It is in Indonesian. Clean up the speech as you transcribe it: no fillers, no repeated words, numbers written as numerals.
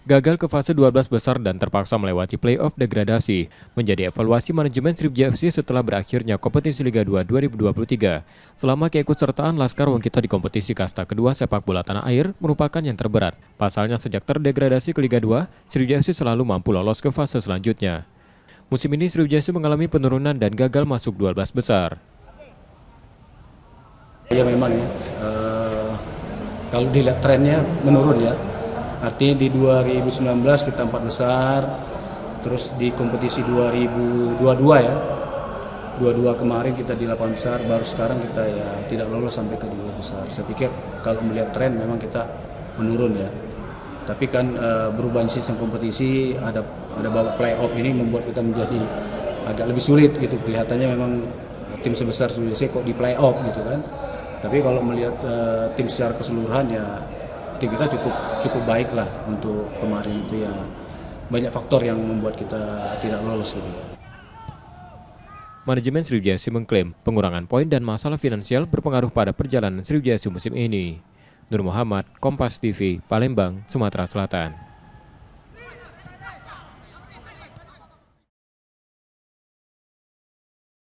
Gagal ke fase 12 besar dan terpaksa melewati play-off degradasi menjadi evaluasi manajemen Sriwijaya FC setelah berakhirnya kompetisi Liga 2 2023. Selama keikutsertaan Laskar Wongkita di kompetisi kasta kedua sepak bola tanah air merupakan yang terberat. Pasalnya sejak terdegradasi ke Liga 2, Sriwijaya FC selalu mampu lolos ke fase selanjutnya. Musim ini Sriwijaya FC mengalami penurunan dan gagal masuk 12 besar. Ya memang ya, kalau dilihat trennya menurun ya. Artinya di 2019 kita 4 besar, terus di kompetisi 2022 ya, 22 kemarin kita di 8 besar, baru sekarang kita ya tidak lolos sampai ke 12 besar. Saya pikir kalau melihat tren memang kita menurun ya. Tapi kan perubahan sistem kompetisi, ada babak play-off ini membuat kita menjadi agak lebih sulit gitu. Kelihatannya memang tim sebesar Indonesia kok di play-off gitu kan. Tapi kalau melihat tim secara keseluruhan ya tim kita cukup baik lah untuk kemarin itu ya, banyak faktor yang membuat kita tidak lolos gitu ya. Manajemen Sriwijaya FC mengklaim pengurangan poin dan masalah finansial berpengaruh pada perjalanan Sriwijaya FC musim ini. Nur Muhammad, Kompas TV, Palembang, Sumatera Selatan.